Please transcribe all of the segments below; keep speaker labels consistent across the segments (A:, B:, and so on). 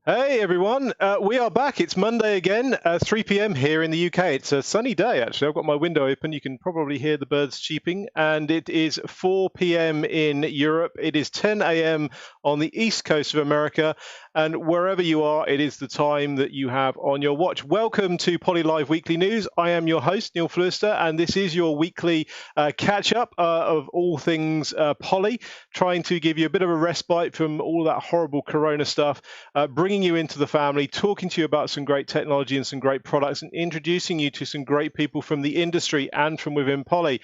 A: Hey everyone, we are back. It's Monday again, 3 p.m. here in the UK. It's a sunny day actually. I've got my window open. You can probably hear the birds cheeping, and it is 4 p.m. in Europe. It is 10 a.m. on the east coast of America, and wherever you are, it is the time that you have on your watch. Welcome to Poly Live Weekly News. I am your host, Neil Fleuster, and this is your weekly catch up of all things Poly, trying to give you a bit of a respite from all that horrible Corona stuff, bringing you into the family, talking to you about some great technology and some great products, and introducing you to some great people from the industry and from within Poly.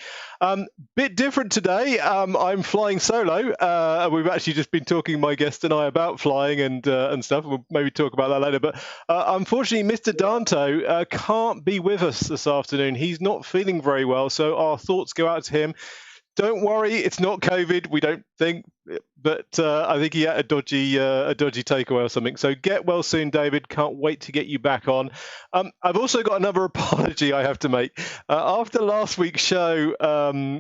A: Bit different today. I'm flying solo. We've actually just been talking, my guest and I, about flying and stuff. We'll maybe talk about that later. But unfortunately, Mr. Danto can't be with us this afternoon. He's not feeling very well, so our thoughts go out to him. Don't worry, it's not COVID. We don't think, but I think he had a dodgy takeaway or something. So get well soon, David. Can't wait to get you back on. I've also got another apology I have to make. After last week's show,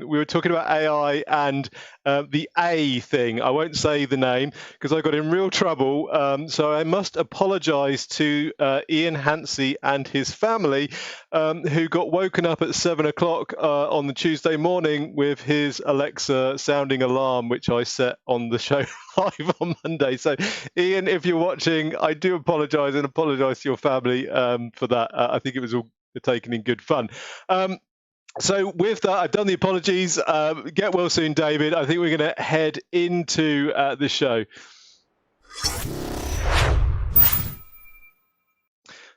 A: we were talking about AI and the A thing. I won't say the name because I got in real trouble. So I must apologise to Ian Hansey and his family, who got woken up at 7 o'clock on the Tuesday morning with his Alexa sounding alarm, which I set on the show live on Monday. So, Ian, if you're watching, I do apologise and apologise to your family for that. I think it was all taken in good fun. So with that, I've done the apologies. Get well soon, David. I think we're going to head into the show.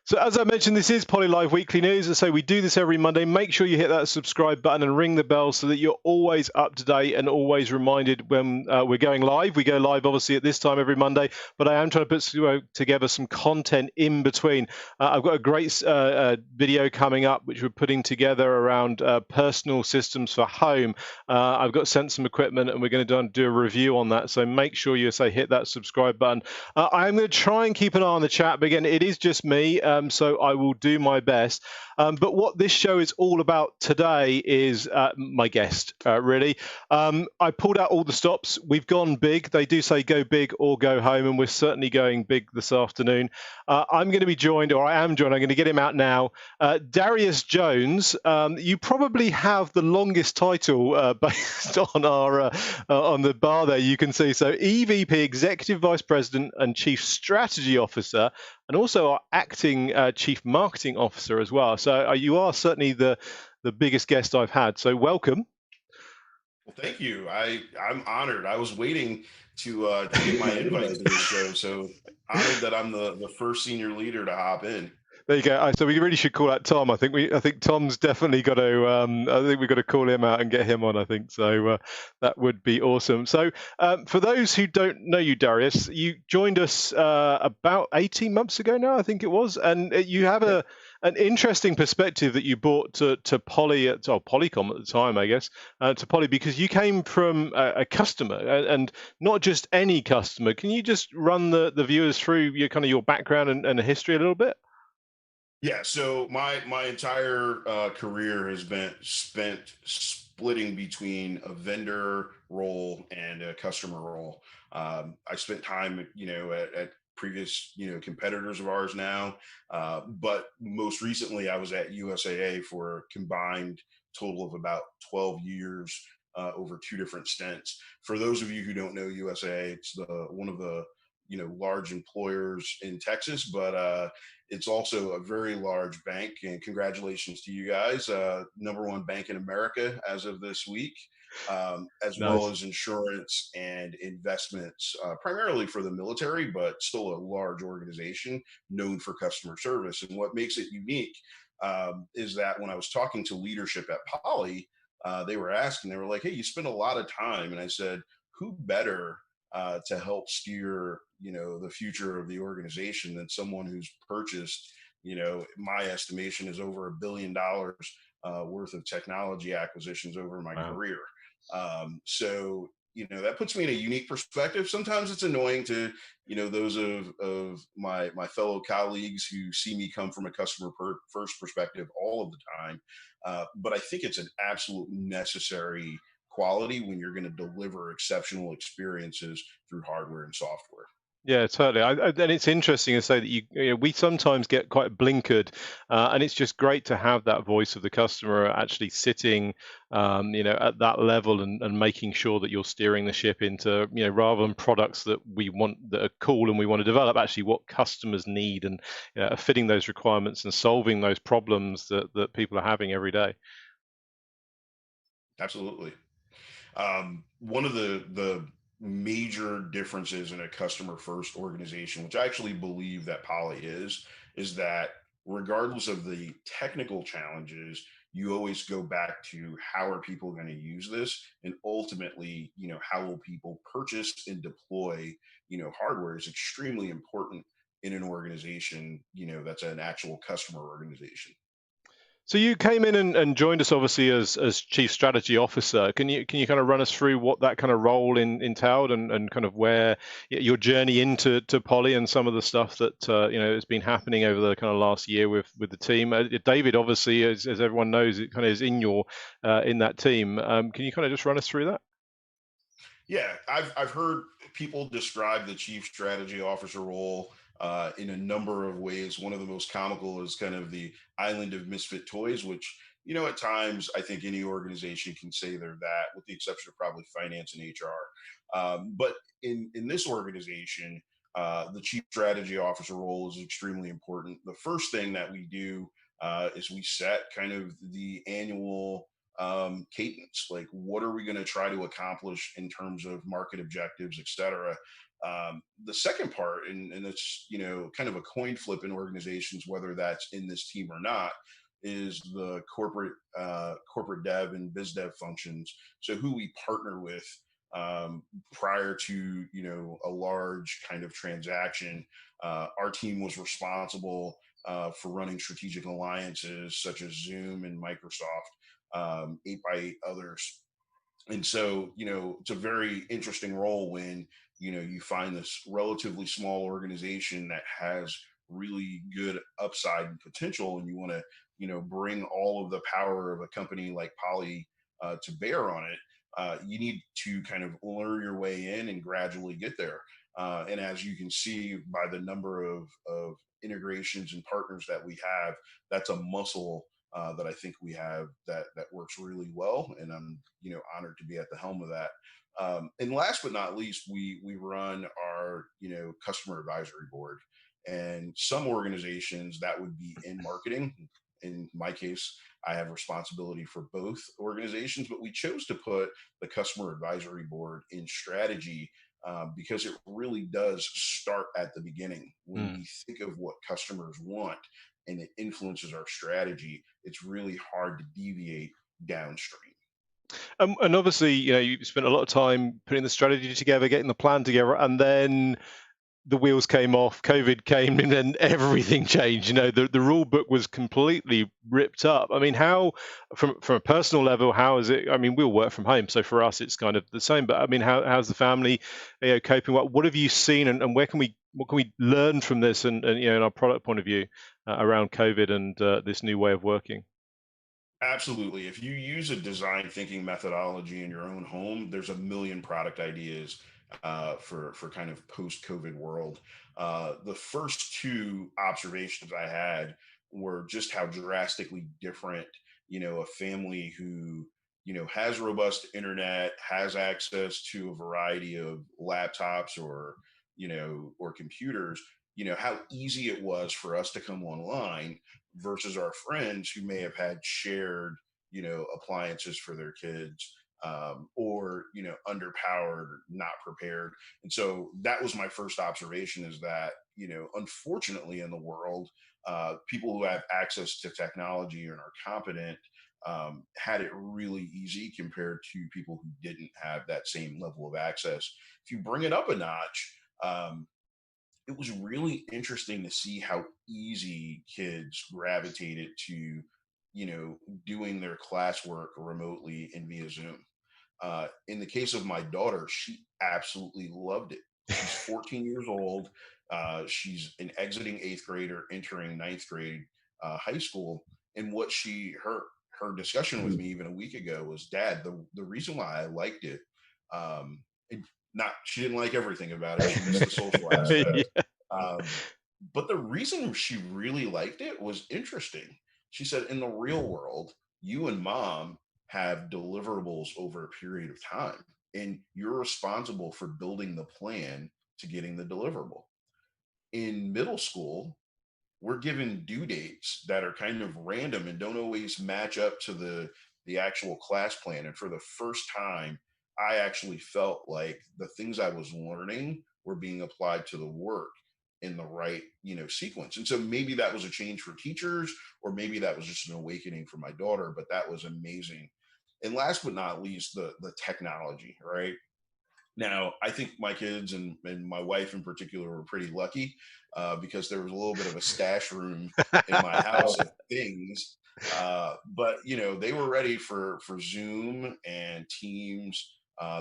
A: So as I mentioned, this is Poly Live Weekly News. So we do this every Monday. Make sure you hit that subscribe button and ring the bell so that you're always up to date and always reminded when we're going live. We go live, obviously, at this time every Monday, but I am trying to put together some content in between. I've got a great video coming up, which we're putting together around personal systems for home. I've got sent some equipment, and we're going to do a review on that. So make sure you hit that subscribe button. I'm going to try and keep an eye on the chat, but again, it is just me. So I will do my best. But what this show is all about today is my guest, really. I pulled out all the stops. We've gone big. They do say go big or go home, and we're certainly going big this afternoon. I'm going to be joined, or I am joined, I'm going to get him out now. Darius Jones. You probably have the longest title based on our on the bar there, you can see. So EVP, Executive Vice President and Chief Strategy Officer, and also our acting Chief Marketing Officer as well. So you are certainly the biggest guest I've had. So welcome.
B: Well, thank you. I'm honored. I was waiting to get my invite to this show, so honored that I'm the first senior leader to hop in.
A: There you go. So we really should call out Tom. I think Tom's definitely got to. I think we've got to call him out and get him on. I think so. That would be awesome. So for those who don't know you, Darius, you joined us about 18 months ago now, I think it was, and you have an interesting perspective that you brought to Poly or Polycom at the time, I guess, to Poly, because you came from a customer and not just any customer. Can you just run the viewers through your background and the history a little bit?
B: Yeah, so my entire career has been spent splitting between a vendor role and a customer role. I spent time, at previous, competitors of ours now, but most recently I was at USAA for a combined total of about 12 years over two different stints. For those of you who don't know USAA, it's the one of the large employers in Texas, but it's also a very large bank. And congratulations to you guys, number one bank in America as of this week, as well
A: Nice.
B: as insurance and investments, primarily for the military, but still a large organization known for customer service. And what makes it unique is that when I was talking to leadership at Poly, they were asking, they were like, "Hey, you spend a lot of time," and I said, "Who better?" To help steer, the future of the organization than someone who's purchased, my estimation is over $1 billion worth of technology acquisitions over my
A: Wow.
B: career. So, that puts me in a unique perspective. Sometimes it's annoying to, those of my fellow colleagues who see me come from a customer first perspective all of the time. But I think it's an absolute necessary quality when you're going to deliver exceptional experiences through hardware and software.
A: Yeah, totally. And it's interesting to say that we sometimes get quite blinkered, and it's just great to have that voice of the customer actually sitting, at that level and making sure that you're steering the ship into, rather than products that we want that are cool and we want to develop, actually what customers need and fitting those requirements and solving those problems that people are having every day.
B: Absolutely. One of the major differences in a customer first organization, which I actually believe that Poly is that regardless of the technical challenges, you always go back to how are people going to use this, and ultimately, how will people purchase and deploy, hardware is extremely important in an organization, that's an actual customer organization.
A: So you came in and joined us obviously as chief strategy officer. Can you kind of run us through what that kind of role entailed and kind of where your journey into Poly and some of the stuff that has been happening over the kind of last year with the team? David obviously, as everyone knows, it kind of is in that team. Can you kind of just run us through that?
B: Yeah, I've heard people describe the chief strategy officer role in a number of ways. One of the most comical is kind of the island of misfit toys, which at times I think any organization can say they're that, with the exception of probably finance and HR. But in this organization, the chief strategy officer role is extremely important. The first thing that we do is we set kind of the annual cadence, like what are we going to try to accomplish in terms of market objectives, et cetera. The second part, and it's kind of a coin flip in organizations whether that's in this team or not, is the corporate dev and biz dev functions. So who we partner with prior to a large kind of transaction. Our team was responsible for running strategic alliances such as Zoom and Microsoft, 8x8 others. And so, it's a very interesting role when, you find this relatively small organization that has really good upside and potential, and you want to, bring all of the power of a company like Poly to bear on it. You need to kind of lure your way in and gradually get there. And as you can see by the number of integrations and partners that we have, that's a muscle that I think we have that works really well, and I'm honored to be at the helm of that. And last but not least, we run our customer advisory board, and some organizations that would be in marketing. In my case, I have responsibility for both organizations, but we chose to put the customer advisory board in strategy because it really does start at the beginning. When
A: Mm.
B: we think of what customers want and it influences our strategy, it's really hard to deviate downstream.
A: And obviously, you spent a lot of time putting the strategy together, getting the plan together, and then the wheels came off, COVID came, and then everything changed. The rule book was completely ripped up. I mean, how, from a personal level, how is it? I mean, we all work from home, so for us, it's kind of the same. But I mean, how's the family, coping? What have you seen, and what can we learn from this, and in our product point of view, around COVID and this new way of working?
B: Absolutely. If you use a design thinking methodology in your own home, there's a million product ideas for kind of post COVID world. The first two observations I had were just how drastically different, a family who has robust internet, has access to a variety of laptops or computers. How easy it was for us to come online versus our friends who may have had shared appliances for their kids, or underpowered, not prepared. And so that was my first observation, is that unfortunately in the world, people who have access to technology and are competent had it really easy compared to people who didn't have that same level of access. If you bring it up a notch, it was really interesting to see how easy kids gravitated to, doing their classwork remotely and via Zoom. In the case of my daughter, she absolutely loved it. She's 14 years old. She's an exiting eighth grader, entering ninth grade high school. And what her discussion with me even a week ago was, Dad, the reason why I liked it, She didn't like everything about it. She missed the social aspect.
A: Yeah.
B: Um, but the reason she really liked it was interesting. She said, in the real world, you and mom have deliverables over a period of time, and you're responsible for building the plan to getting the deliverable. In middle school, we're given due dates that are kind of random and don't always match up to the actual class plan. And for the first time, I actually felt like the things I was learning were being applied to the work in the right, sequence. And so maybe that was a change for teachers, or maybe that was just an awakening for my daughter, but that was amazing. And last but not least, the technology, right? Now, I think my kids and my wife in particular were pretty lucky, because there was a little bit of a stash room in my house of things. But they were ready for Zoom and Teams.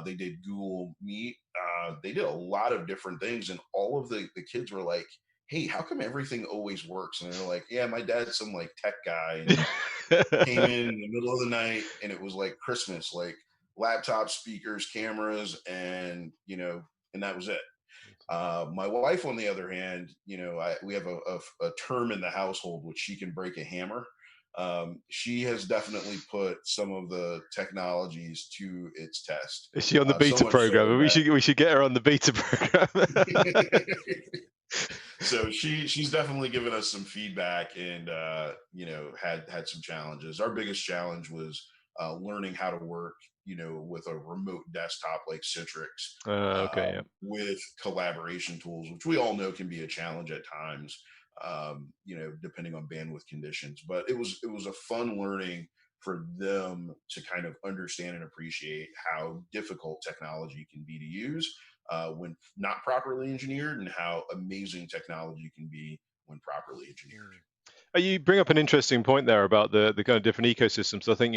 B: They did Google Meet. They did a lot of different things, and all of the kids were like, "Hey, how come everything always works?" And they're like, "Yeah, my dad's some like tech guy, and he came in the middle of the night, and it was like Christmas, like laptop speakers, cameras, and that was it." My wife, on the other hand, we have a term in the household which she can break a hammer. She has definitely put some of the technologies to its test.
A: Is she on the
B: So
A: beta
B: much so
A: program? We should get her on the beta program.
B: that so she's definitely given us some feedback, and had some challenges. Our biggest challenge was learning how to work, with a remote desktop like Citrix,
A: Okay, yeah.
B: with collaboration tools, which we all know can be a challenge at times, depending on bandwidth conditions. But it was a fun learning for them to kind of understand and appreciate how difficult technology can be to use, when not properly engineered, and how amazing technology can be when properly engineered.
A: Mm. You bring up an interesting point there about the kind of different ecosystems. I think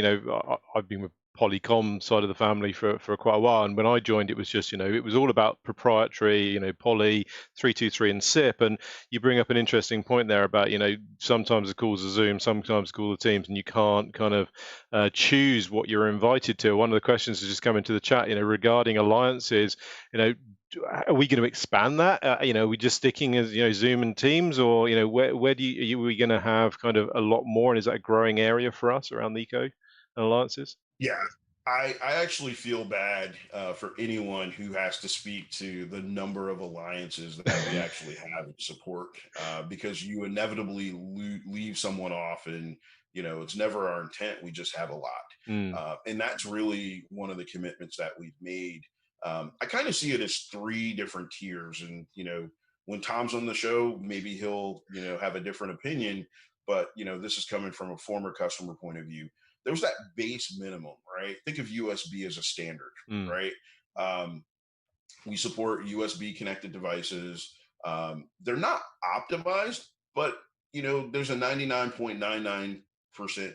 A: I've been with Polycom side of the family for quite a while, and when I joined, it was just it was all about proprietary, Poly 323 and SIP. And you bring up an interesting point there about sometimes the calls are Zoom, sometimes call the Teams, and you can't kind of choose what you're invited to. One of the questions has just come into the chat, regarding alliances. Are we going to expand that? Are we just sticking as Zoom and Teams, or where are we going to have kind of a lot more? And is that a growing area for us around the eco and alliances?
B: Yeah, I actually feel bad, for anyone who has to speak to the number of alliances that we actually have and support, because you inevitably leave someone off, and it's never our intent. We just have a lot,
A: Mm,
B: and that's really one of the commitments that we've made. I kind of see it as three different tiers, and when Tom's on the show, maybe he'll have a different opinion, but this is coming from a former customer point of view. There's that base minimum, right? Think of USB as a standard,
A: mm,
B: right? Um, we support USB connected devices. They're not optimized, but there's a 99.99%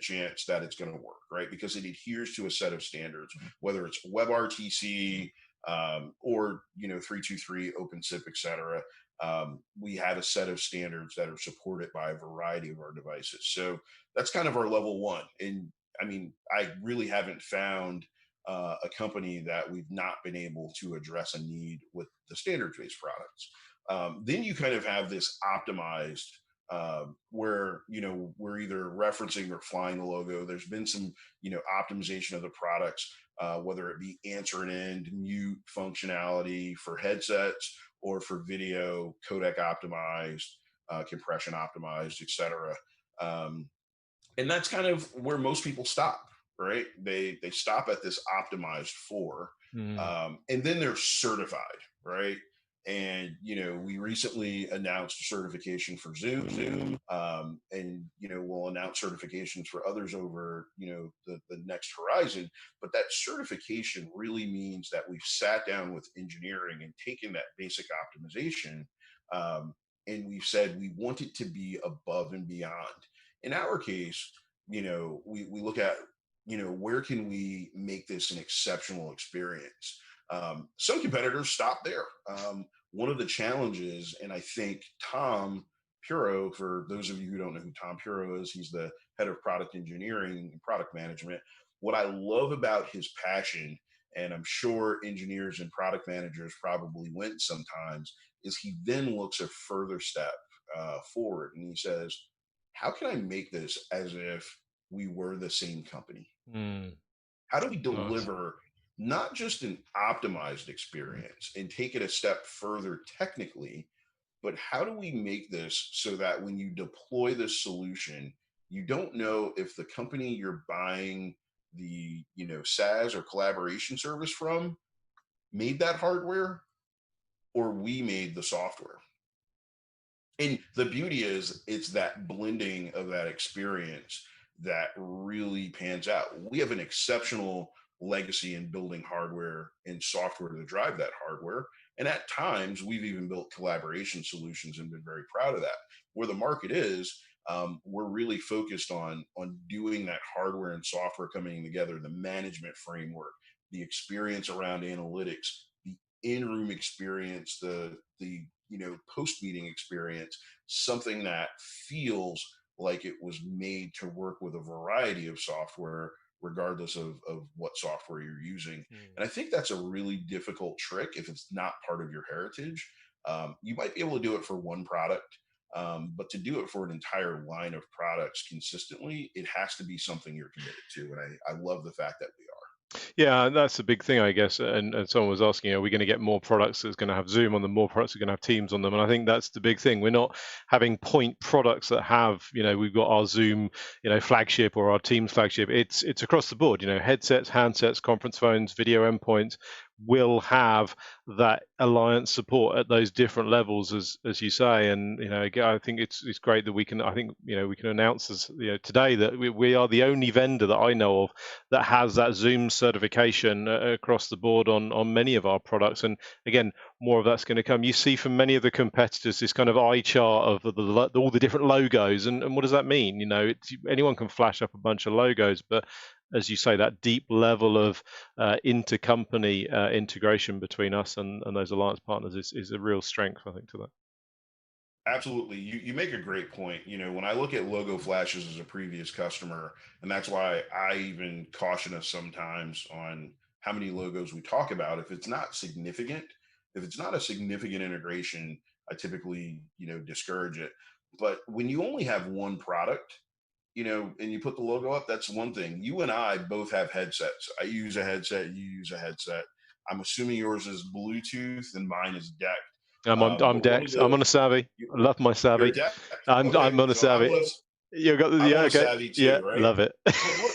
B: chance that it's going to work, right? Because it adheres to a set of standards, whether it's WebRTC, or 323, OpenSIP, etc. We have a set of standards that are supported by a variety of our devices. So that's kind of our level one. And I mean, I really haven't found a company that we've not been able to address a need with the standards based products. Then you kind of have this optimized, where we're either referencing or flying the logo. There's been some optimization of the products, whether it be answer and end, mute functionality for headsets, or for video codec optimized, compression optimized, etc. Um, and that's kind of where most people stop, right? They stop at this optimized for,
A: mm.
B: and then they're certified, right? And we recently announced certification for Zoom, and we'll announce certifications for others over the next horizon. But that certification really means that we've sat down with engineering and taken that basic optimization, and we've said we want it to be above and beyond. In our case, we look at, where can we make this an exceptional experience? Some competitors stop there. One of the challenges, and I think Tom Puro, for those of you who don't know who Tom Puro is, he's the head of product engineering and product management. What I love about his passion, and I'm sure engineers and product managers probably went sometimes, is he then looks a further step forward and he says, how can I make this as if we were the same company?
A: Mm,
B: How do we
A: nice.
B: deliver not just an optimized experience and take it a step further technically, but how do we make this so that when you deploy this solution, you don't know if the company you're buying the SaaS or collaboration service from made that hardware or we made the software. And the beauty is it's that blending of that experience that really pans out. We have an exceptional legacy in building hardware and software to drive that hardware. And at times, we've even built collaboration solutions and been very proud of that. Where the market is, we're really focused on doing that hardware and software coming together, the management framework, the experience around analytics, the in-room experience, the post meeting experience, something that feels like it was made to work with a variety of software regardless of what software you're using.
A: Mm.
B: And I think that's a really difficult trick if it's not part of your heritage. You might be able to do it for one product, but to do it for an entire line of products consistently, it has to be something you're committed to. And I love the fact that we are.
A: Yeah, and that's a big thing, I guess. And someone was asking, are we going to get more products that's going to have Zoom on them, more products that are going to have Teams on them? And I think that's the big thing. We're not having point products that have, we've got our Zoom, flagship or our Teams flagship. It's across the board. Headsets, handsets, conference phones, video endpoints will have that alliance support at those different levels, as you say. And again, I think it's great that we can. I think we can announce this, today that we are the only vendor that I know of that has that Zoom certification across the board on many of our products. And again, more of that's going to come. You see from many of the competitors this kind of eye chart of all the different logos, and what does that mean? Anyone can flash up a bunch of logos, but as you say, that deep level of intercompany integration between us and those alliance partners is a real strength, I think, to that.
B: Absolutely. You make a great point. When I look at logo flashes as a previous customer, and that's why I even caution us sometimes on how many logos we talk about. If it's not significant, if it's not a significant integration, I typically, discourage it. But when you only have one product, and you put the logo up, that's one thing. You and I both have headsets. I use a headset, you use a headset. I'm assuming yours is Bluetooth and mine is DEC.
A: I'm
B: But one of
A: decked. I'm
B: the
A: on a Savvy.
B: you,
A: I love my
B: you're
A: Savvy.
B: deaf.
A: I'm
B: Okay,
A: on a
B: so
A: Savvy. You got
B: I'm
A: yeah,
B: on a
A: okay.
B: savvy
A: Yeah,
B: too, right?
A: love it.
B: But what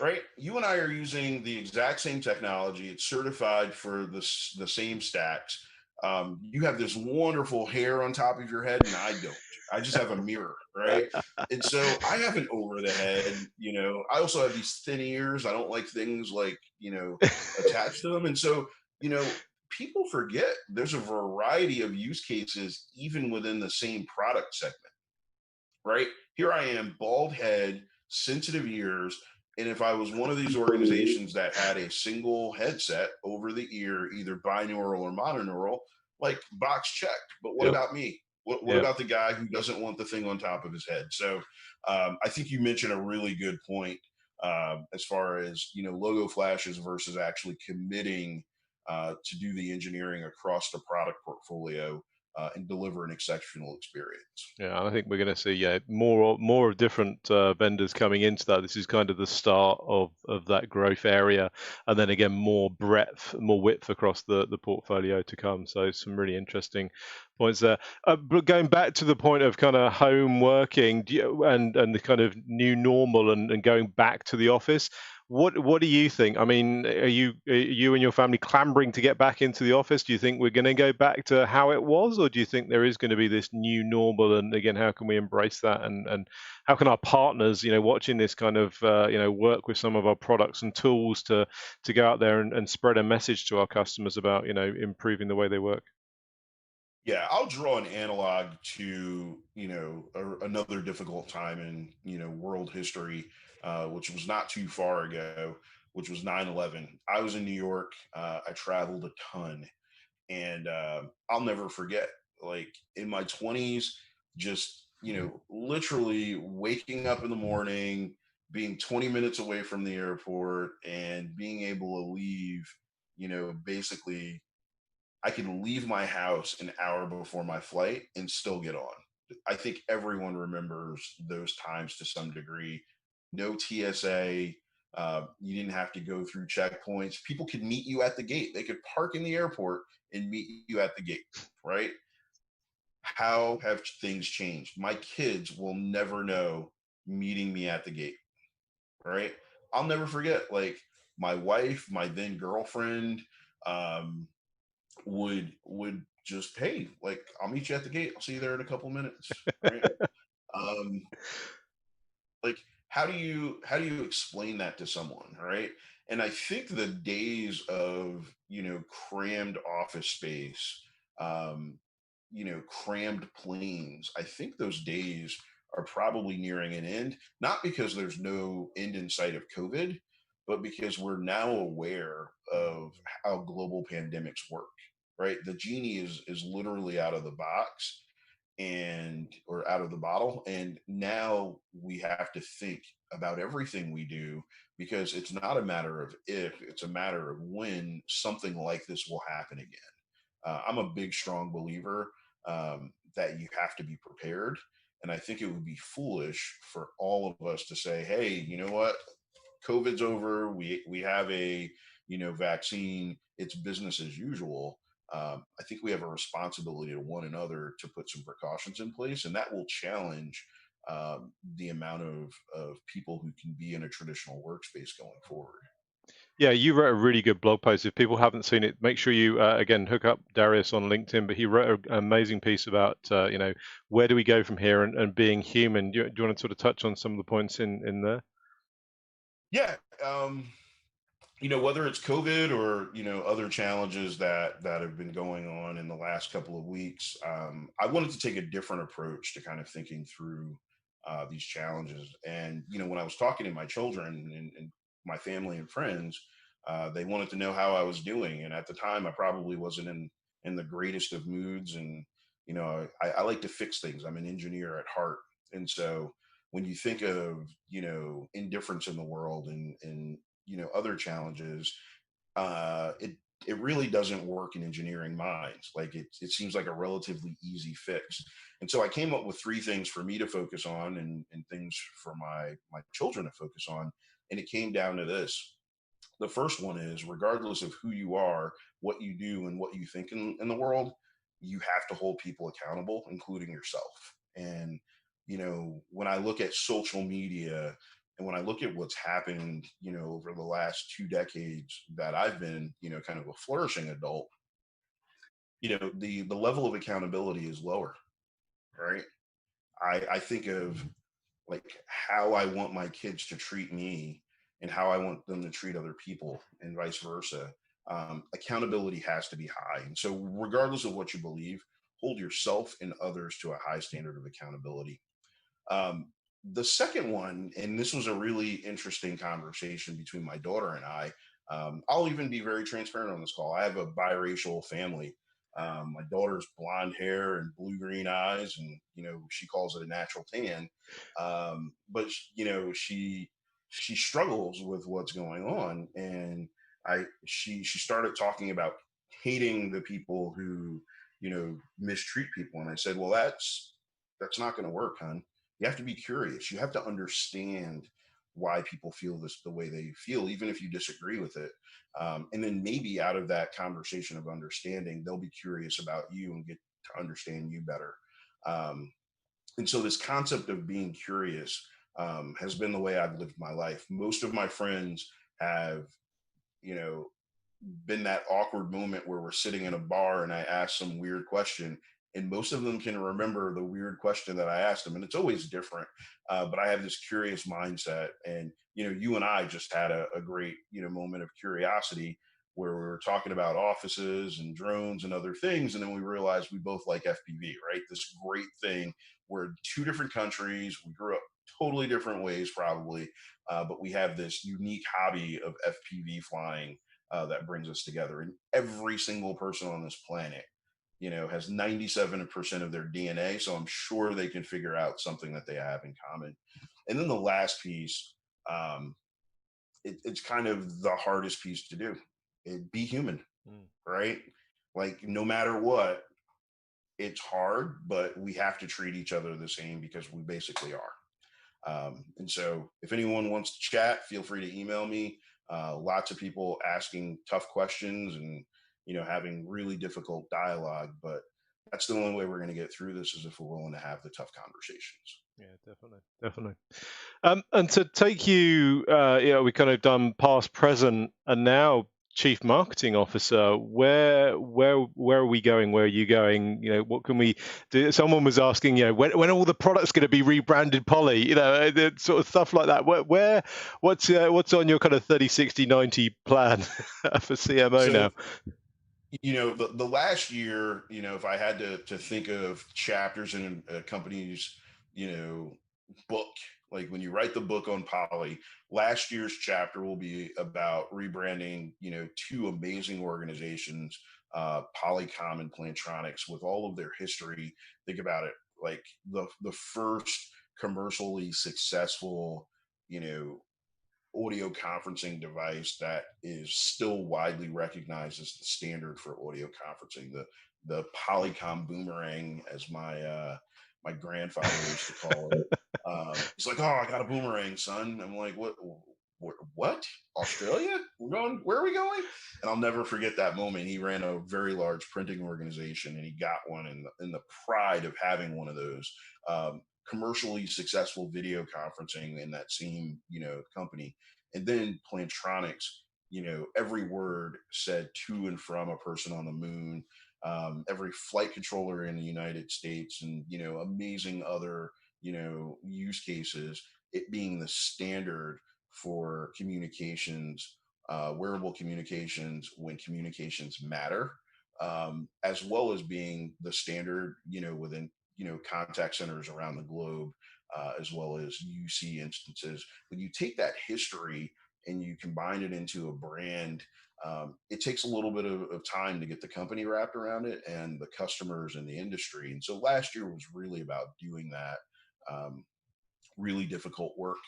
B: right? You and I are using the exact same technology. It's certified for the same stacks. You have this wonderful hair on top of your head, and I don't. I just have a mirror, right? And so I have an over the head. I also have these thin ears. I don't like things like attached to them, and so you know people forget there's a variety of use cases even within the same product segment, right? Here I am, bald head, sensitive ears. And if I was one of these organizations that had a single headset over the ear, either binaural or mononaural, like box checked. But what
A: Yep.
B: about me? What
A: Yep.
B: about the guy who doesn't want the thing on top of his head? So I think you mentioned a really good point as far as logo flashes versus actually committing to do the engineering across the product portfolio and deliver an exceptional experience.
A: Yeah, and I think we're going to see more of different vendors coming into that. This is kind of the start of that growth area, and then again more breadth, more width across the portfolio to come. So some really interesting points there. But going back to the point of kind of home working and the kind of new normal and going back to the office. What do you think? I mean, are you and your family clambering to get back into the office? Do you think we're going to go back to how it was, or do you think there is going to be this new normal? And again, how can we embrace that? And how can our partners, watching this kind of, work with some of our products and tools to go out there and spread a message to our customers about, improving the way they work?
B: Yeah, I'll draw an analog to another difficult time in world history, which was not too far ago, which was 9/11. I was in New York. I traveled a ton, and I'll never forget. Like in my 20s, just literally waking up in the morning, being 20 minutes away from the airport, and being able to leave. basically I can leave my house an hour before my flight and still get on. I think everyone remembers those times to some degree. No TSA. You didn't have to go through checkpoints. People could meet you at the gate. They could park in the airport and meet you at the gate, right? How have things changed? My kids will never know meeting me at the gate, right? I'll never forget, like, my wife, my then girlfriend, um, would just, hey, like, I'll meet you at the gate. I'll see you there in a couple minutes, right? Um, like, how do you explain that to someone, right? And I think the days of crammed office space, um, crammed planes, I think those days are probably nearing an end, not because there's no end in sight of COVID, but because we're now aware of how global pandemics work, right? The genie is literally out of the box, and or out of the bottle, and now we have to think about everything we do, because it's not a matter of if, it's a matter of when something like this will happen again. I'm a big strong believer that you have to be prepared, and I think it would be foolish for all of us to say, hey, you know what, COVID's over. We have a vaccine. It's business as usual. I think we have a responsibility to one another to put some precautions in place, and that will challenge the amount of people who can be in a traditional workspace going forward.
A: Yeah, you wrote a really good blog post. If people haven't seen it, make sure you again hook up Darius on LinkedIn. But he wrote an amazing piece about where do we go from here and being human. Do you want to sort of touch on some of the points in there?
B: Yeah. Whether it's COVID or other challenges that have been going on in the last couple of weeks, I wanted to take a different approach to kind of thinking through these challenges. And when I was talking to my children and my family and friends, they wanted to know how I was doing. And at the time, I probably wasn't in the greatest of moods. And I like to fix things. I'm an engineer at heart, and so when you think of indifference in the world and other challenges, it really doesn't work in engineering minds. Like, it seems like a relatively easy fix. And so I came up with three things for me to focus on, and things for my children to focus on. And it came down to this: the first one is, regardless of who you are, what you do, and what you think in the world, you have to hold people accountable, including yourself. And when I look at social media, and when I look at what's happened over the last 2 decades that I've been kind of a flourishing adult, the level of accountability is lower, right? I think of, like, how I want my kids to treat me and how I want them to treat other people, and vice versa. Accountability has to be high. And so, regardless of what you believe, hold yourself and others to a high standard of accountability. Um, the second one, and this was a really interesting conversation between my daughter and I. I'll even be very transparent on this call. I have a biracial family. My daughter's blonde hair and blue green eyes, and she calls it a natural tan. But she struggles with what's going on, and she started talking about hating the people who mistreat people. And I said, well, that's not going to work, hon. You have to be curious. You have to understand why people feel this the way they feel, even if you disagree with it. And then maybe out of that conversation of understanding, they'll be curious about you and get to understand you better. Um, and so, this concept of being curious has been the way I've lived my life. Most of my friends have, you know, been that awkward moment where we're sitting in a bar and I ask some weird question, and most of them can remember the weird question that I asked them, and it's always different. But I have this curious mindset, and you and I just had a great moment of curiosity where we were talking about offices and drones and other things, and then we realized we both like FPV, right? This great thing. We're in two different countries. We grew up totally different ways, probably, but we have this unique hobby of FPV flying that brings us together. And every single person on this planet, has 97% of their DNA. So I'm sure they can figure out something that they have in common. And then the last piece, it's kind of the hardest piece to do. be human,
A: Mm.
B: right? Like no matter what, it's hard, but we have to treat each other the same because we basically are. And so, if anyone wants to chat, feel free to email me. Lots of people asking tough questions and having really difficult dialogue, but that's the only way we're going to get through this is if we're willing to have the tough conversations.
A: Yeah, definitely, definitely. And to take you, we kind of done past, present, and now chief marketing officer. Where are we going? Where are you going? What can we do? Someone was asking, when are all the products going to be rebranded Poly? The sort of stuff like that. What's on your kind of 30, 60, 90 plan for CMO
B: So,
A: now?
B: the last year, if I had to think of chapters in a company's, book, like when you write the book on Poly, last year's chapter will be about rebranding, two amazing organizations, Polycom and Plantronics, with all of their history. Think about it, like the first commercially successful, you know, audio conferencing device that is still widely recognized as the standard for audio conferencing. The Polycom boomerang, as my grandfather used to call it. He's like, "Oh, I got a boomerang, son." I'm like, "What? What? Australia? We're going? Where are we going?" And I'll never forget that moment. He ran a very large printing organization, and he got one, in the pride of having one of those. Commercially successful video conferencing in that same company, and then Plantronics, every word said to and from a person on the moon, every flight controller in the United States, and amazing other use cases, it being the standard for communications, wearable communications when communications matter, as well as being the standard within contact centers around the globe, as well as UC instances. When you take that history and you combine it into a brand, it takes a little bit of time to get the company wrapped around it and the customers and the industry. And so last year was really about doing that. Really difficult work.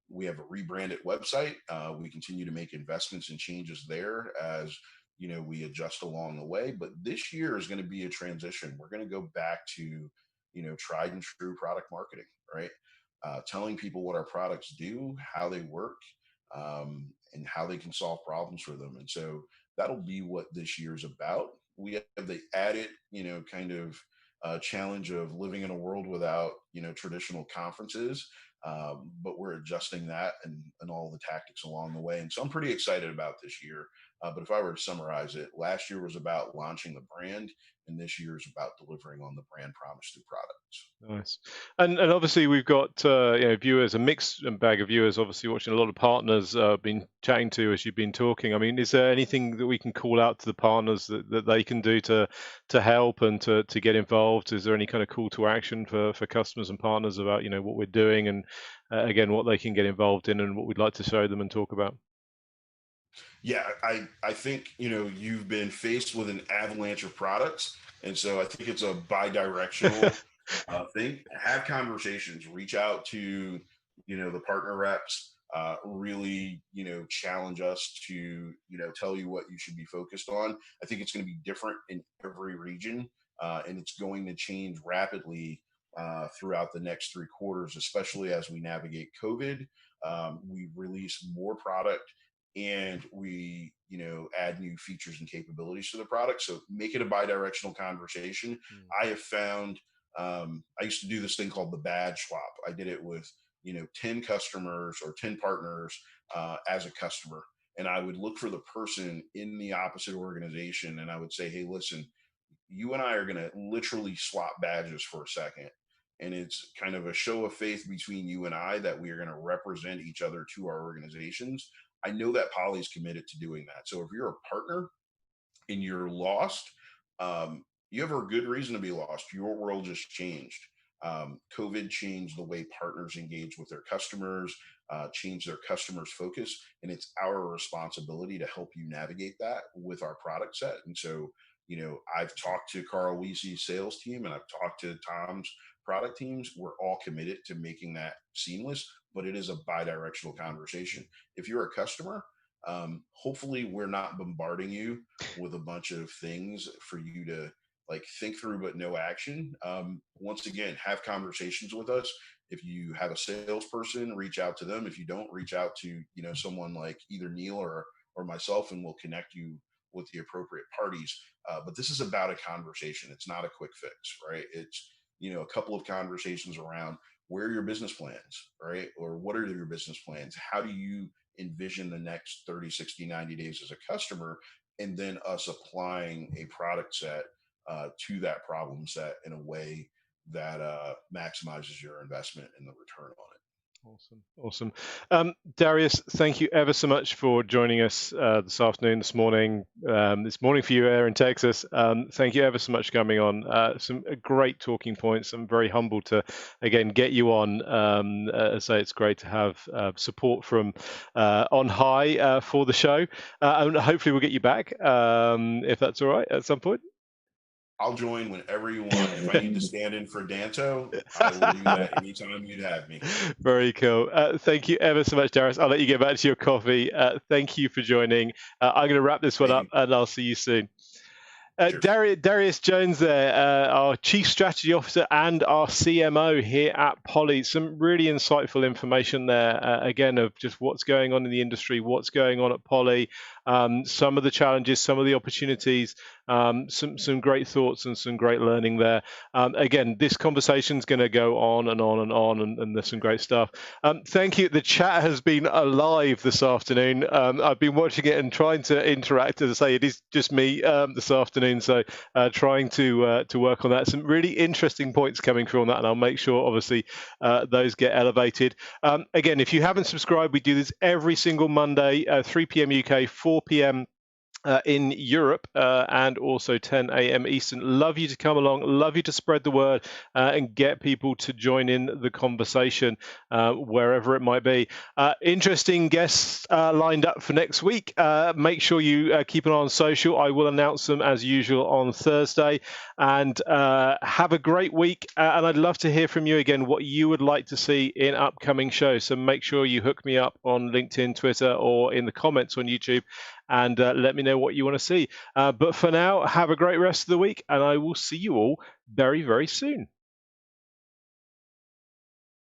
B: We have a rebranded website. We continue to make investments and changes there as we adjust along the way. But this year is going to be a transition. We're going to go back to tried and true product marketing, right? Telling people what our products do, how they work, and how they can solve problems for them. And so that'll be what this year is about. We have the added, kind of challenge of living in a world without traditional conferences, but we're adjusting that and all the tactics along the way. And so I'm pretty excited about this year. But if I were to summarize it, last year was about launching the brand, and this year is about delivering on the brand promise through products.
A: Nice. And obviously we've got viewers, a mixed bag of viewers, obviously watching. A lot of partners been chatting to as you've been talking. I mean, is there anything that we can call out to the partners that they can do to help and to get involved? Is there any kind of call to action for customers and partners about what we're doing, and again what they can get involved in and what we'd like to show them and talk about?
B: Yeah, I think you've been faced with an avalanche of products, and so I think it's a bi-directional thing. Have conversations, reach out to the partner reps, really challenge us to tell you what you should be focused on. I think it's going to be different in every region, and it's going to change rapidly throughout the next 3 quarters, especially as we navigate COVID. We release more product, and we add new features and capabilities to the product, so make it a bi-directional conversation.
A: Mm.
B: I have found, I used to do this thing called the badge swap. I did it with 10 customers or 10 partners, as a customer, and I would look for the person in the opposite organization, and I would say, hey, listen, you and I are going to literally swap badges for a second. And it's kind of a show of faith between you and I that we are going to represent each other to our organizations. I know that Polly's committed to doing that. So if you're a partner and you're lost, you have a good reason to be lost. Your world just changed. COVID changed the way partners engage with their customers, changed their customers' focus, and it's our responsibility to help you navigate that with our product set. And so, I've talked to Carl Weesy's sales team, and I've talked to Tom's product teams. We're all committed to making that seamless, but it is a bi-directional conversation. If you're a customer, Hopefully we're not bombarding you with a bunch of things for you to like think through but no action. Once again, have conversations with us. If you have a salesperson, reach out to them. If you don't, reach out to someone like either Neil or myself, and we'll connect you with the appropriate parties. But this is about a conversation. It's not a quick fix, right? It's a couple of conversations around where are your business plans, right? Or what are your business plans? How do you envision the next 30, 60, 90 days as a customer? And then us applying a product set to that problem set in a way that maximizes your investment and the return on it.
A: Awesome. Darius, thank you ever so much for joining us this afternoon, this morning for you there in Texas. Thank you ever so much for coming on. Some great talking points. I'm very humbled to, again, get you on. I say it's great to have support from on high for the show. And hopefully we'll get you back, if that's all right, at some point.
B: I'll join whenever you want. If I need to stand in for Danto, I will do that anytime you'd have me.
A: Very cool. Thank you ever so much, Darius. I'll let you get back to your coffee. Thank you for joining. I'm going to wrap this one up, and I'll see you soon. Darius Jones there, our Chief Strategy Officer and our CMO here at Poly. Some really insightful information there, again, of just what's going on in the industry, what's going on at Poly, some of the challenges, some of the opportunities, some great thoughts and some great learning there. Again, this conversation is going to go on and on and on, and there's some great stuff. Thank you. The chat has been alive this afternoon. I've been watching it and trying to interact. As I say, it is just me this afternoon. So trying to work on that. Some really interesting points coming through on that, and I'll make sure, obviously, those get elevated. Again, if you haven't subscribed, we do this every single Monday, 3 p.m. UK, 4 p.m. In Europe, and also 10 a.m. Eastern. Love you to come along, love you to spread the word and get people to join in the conversation wherever it might be. Interesting guests lined up for next week. Make sure you keep an eye on social. I will announce them as usual on Thursday. And have a great week. And I'd love to hear from you again what you would like to see in upcoming shows. So make sure you hook me up on LinkedIn, Twitter, or in the comments on YouTube, and let me know what you want to see. But for now, have a great rest of the week, and I will see you all very, very soon.